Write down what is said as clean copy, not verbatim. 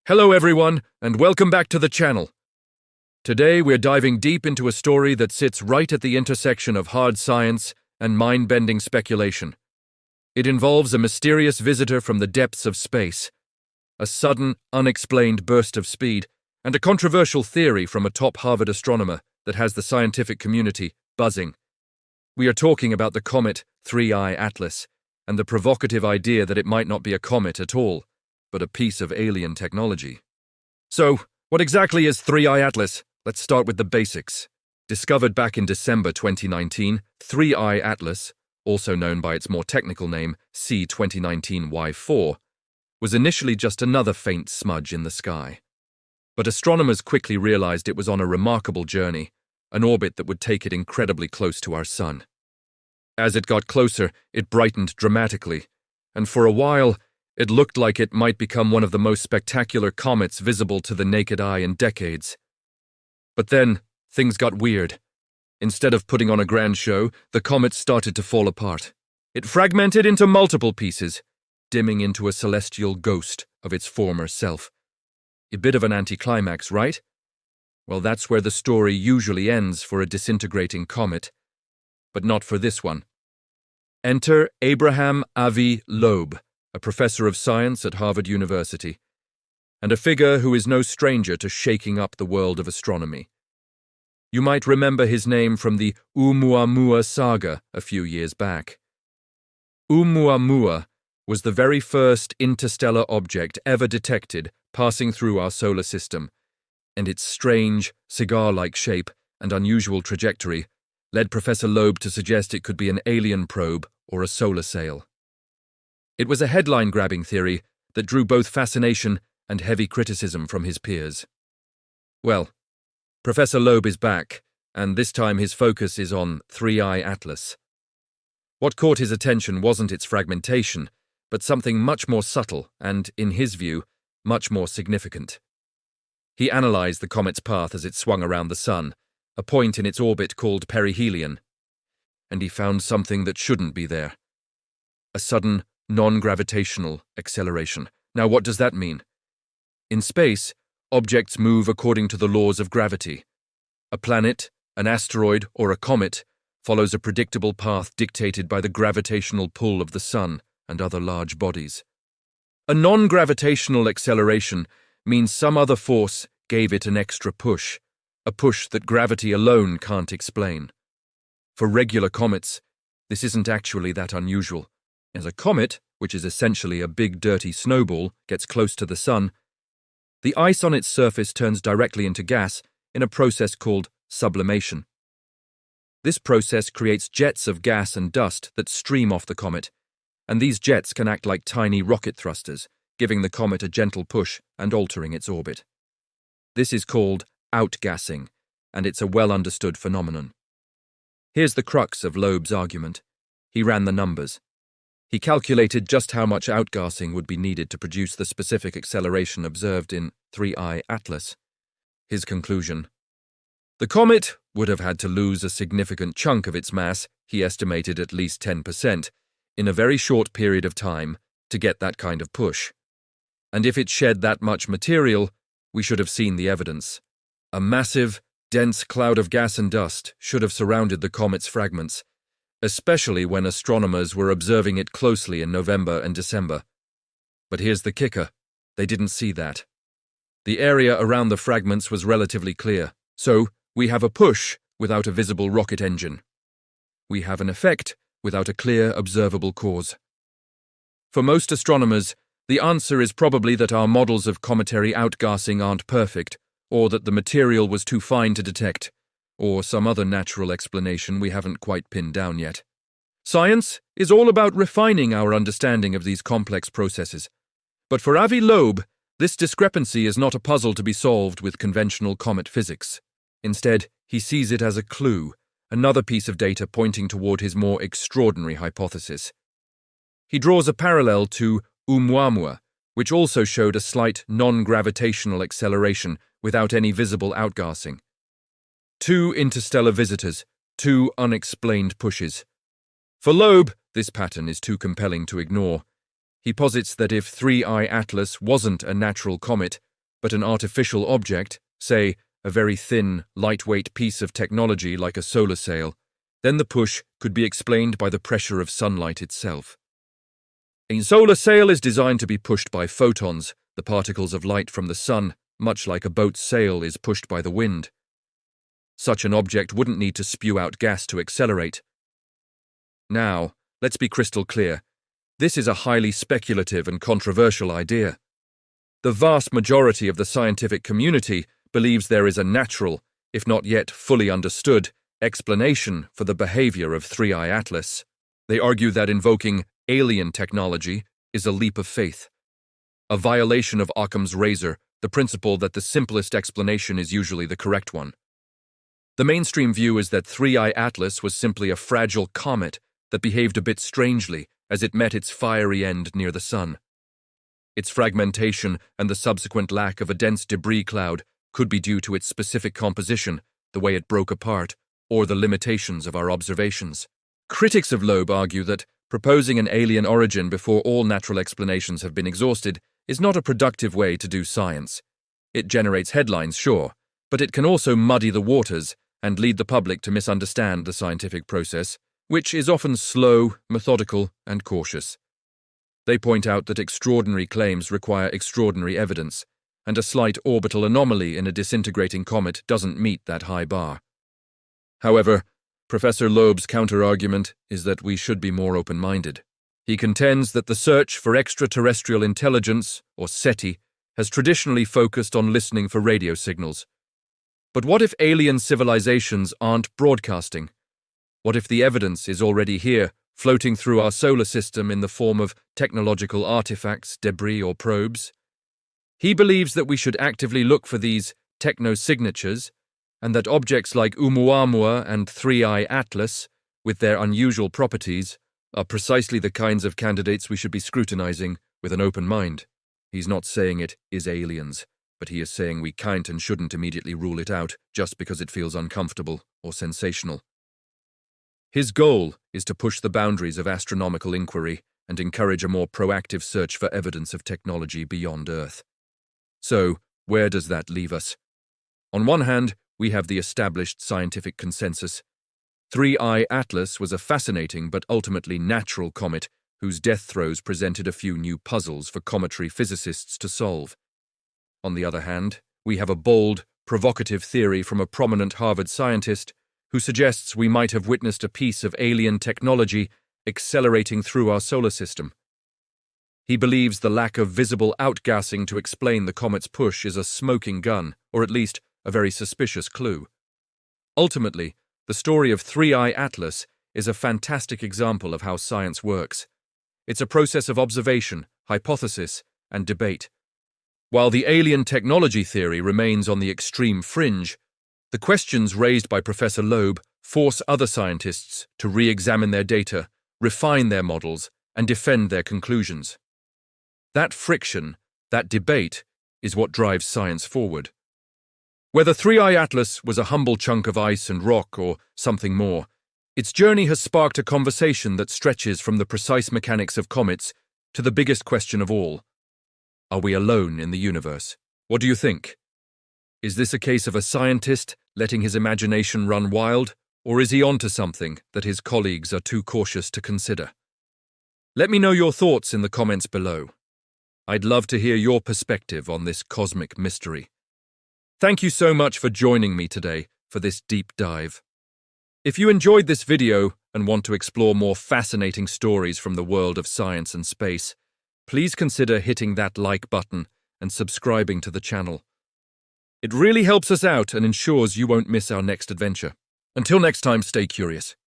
Hello everyone, and welcome back to the channel. Today we're diving deep into a story that sits right at the intersection of hard science and mind-bending speculation. It involves a mysterious visitor from the depths of space, a sudden, unexplained burst of speed, and a controversial theory from a top Harvard astronomer that has the scientific community buzzing. We are talking about the comet 3IATLAS, and the provocative idea that it might not be a comet at all, but a piece of alien technology. So, what exactly is 3IATLAS? Let's start with the basics. Discovered back in December 2019, 3IATLAS, also known by its more technical name C2019Y4, was initially just another faint smudge in the sky. But astronomers quickly realized it was on a remarkable journey, an orbit that would take it incredibly close to our sun. As it got closer, it brightened dramatically, and for a while, it looked like it might become one of the most spectacular comets visible to the naked eye in decades. But then, things got weird. Instead of putting on a grand show, the comet started to fall apart. It fragmented into multiple pieces, dimming into a celestial ghost of its former self. A bit of an anticlimax, right? Well, that's where the story usually ends for a disintegrating comet. But not for this one. Enter Avi Loeb, a professor of science at Harvard University, and a figure who is no stranger to shaking up the world of astronomy. You might remember his name from the Oumuamua saga a few years back. Oumuamua was the very first interstellar object ever detected passing through our solar system, and its strange, cigar-like shape and unusual trajectory led Professor Loeb to suggest it could be an alien probe or a solar sail. It was a headline-grabbing theory that drew both fascination and heavy criticism from his peers. Well, Professor Loeb is back, and this time his focus is on 3IATLAS. What caught his attention wasn't its fragmentation, but something much more subtle and, in his view, much more significant. He analyzed the comet's path as it swung around the sun, a point in its orbit called perihelion, and he found something that shouldn't be there. A sudden, non-gravitational acceleration. Now, what does that mean? In space, objects move according to the laws of gravity. A planet, an asteroid, or a comet follows a predictable path dictated by the gravitational pull of the sun and other large bodies. A non-gravitational acceleration means some other force gave it an extra push, a push that gravity alone can't explain. For regular comets, this isn't actually that unusual. As a comet, which is essentially a big dirty snowball, gets close to the sun, the ice on its surface turns directly into gas in a process called sublimation. This process creates jets of gas and dust that stream off the comet, and these jets can act like tiny rocket thrusters, giving the comet a gentle push and altering its orbit. This is called outgassing, and it's a well-understood phenomenon. Here's the crux of Loeb's argument. He ran the numbers. He calculated just how much outgassing would be needed to produce the specific acceleration observed in 3IATLAS. His conclusion: the comet would have had to lose a significant chunk of its mass, he estimated at least 10%, in a very short period of time to get that kind of push. And if it shed that much material, we should have seen the evidence. A massive, dense cloud of gas and dust should have surrounded the comet's fragments, especially when astronomers were observing it closely in November and December. But here's the kicker: they didn't see that. The area around the fragments was relatively clear, so we have a push without a visible rocket engine. We have an effect without a clear, observable cause. For most astronomers, the answer is probably that our models of cometary outgassing aren't perfect, or that the material was too fine to detect, or some other natural explanation we haven't quite pinned down yet. Science is all about refining our understanding of these complex processes. But for Avi Loeb, this discrepancy is not a puzzle to be solved with conventional comet physics. Instead, he sees it as a clue, another piece of data pointing toward his more extraordinary hypothesis. He draws a parallel to Oumuamua, which also showed a slight non-gravitational acceleration without any visible outgassing. Two interstellar visitors, two unexplained pushes. For Loeb, this pattern is too compelling to ignore. He posits that if 3IATLAS wasn't a natural comet, but an artificial object, say, a very thin, lightweight piece of technology like a solar sail, then the push could be explained by the pressure of sunlight itself. A solar sail is designed to be pushed by photons, the particles of light from the sun, much like a boat's sail is pushed by the wind. Such an object wouldn't need to spew out gas to accelerate. Now, let's be crystal clear. This is a highly speculative and controversial idea. The vast majority of the scientific community believes there is a natural, if not yet fully understood, explanation for the behavior of 3IATLAS. They argue that invoking alien technology is a leap of faith, a violation of Occam's razor, the principle that the simplest explanation is usually the correct one. The mainstream view is that 3IATLAS was simply a fragile comet that behaved a bit strangely as it met its fiery end near the sun. Its fragmentation and the subsequent lack of a dense debris cloud could be due to its specific composition, the way it broke apart, or the limitations of our observations. Critics of Loeb argue that proposing an alien origin before all natural explanations have been exhausted is not a productive way to do science. It generates headlines, sure, but it can also muddy the waters and lead the public to misunderstand the scientific process, which is often slow, methodical, and cautious. They point out that extraordinary claims require extraordinary evidence, and a slight orbital anomaly in a disintegrating comet doesn't meet that high bar. However, Professor Loeb's counter-argument is that we should be more open-minded. He contends that the search for extraterrestrial intelligence, or SETI, has traditionally focused on listening for radio signals. But what if alien civilizations aren't broadcasting? What if the evidence is already here, floating through our solar system in the form of technological artifacts, debris, or probes? He believes that we should actively look for these techno-signatures, and that objects like Oumuamua and 3IATLAS, with their unusual properties, are precisely the kinds of candidates we should be scrutinizing with an open mind. He's not saying it is aliens, but he is saying we can't and shouldn't immediately rule it out just because it feels uncomfortable or sensational. His goal is to push the boundaries of astronomical inquiry and encourage a more proactive search for evidence of technology beyond Earth. So, where does that leave us? On one hand, we have the established scientific consensus. 3IATLAS was a fascinating but ultimately natural comet whose death throes presented a few new puzzles for cometary physicists to solve. On the other hand, we have a bold, provocative theory from a prominent Harvard scientist who suggests we might have witnessed a piece of alien technology accelerating through our solar system. He believes the lack of visible outgassing to explain the comet's push is a smoking gun, or at least a very suspicious clue. Ultimately, the story of 3IATLAS is a fantastic example of how science works. It's a process of observation, hypothesis, and debate. While the alien technology theory remains on the extreme fringe, the questions raised by Professor Loeb force other scientists to re-examine their data, refine their models, and defend their conclusions. That friction, that debate, is what drives science forward. Whether 3IATLAS was a humble chunk of ice and rock or something more, its journey has sparked a conversation that stretches from the precise mechanics of comets to the biggest question of all. Are we alone in the universe? What do you think? Is this a case of a scientist letting his imagination run wild, or is he onto something that his colleagues are too cautious to consider? Let me know your thoughts in the comments below. I'd love to hear your perspective on this cosmic mystery. Thank you so much for joining me today for this deep dive. If you enjoyed this video and want to explore more fascinating stories from the world of science and space, please consider hitting that like button and subscribing to the channel. It really helps us out and ensures you won't miss our next adventure. Until next time, stay curious.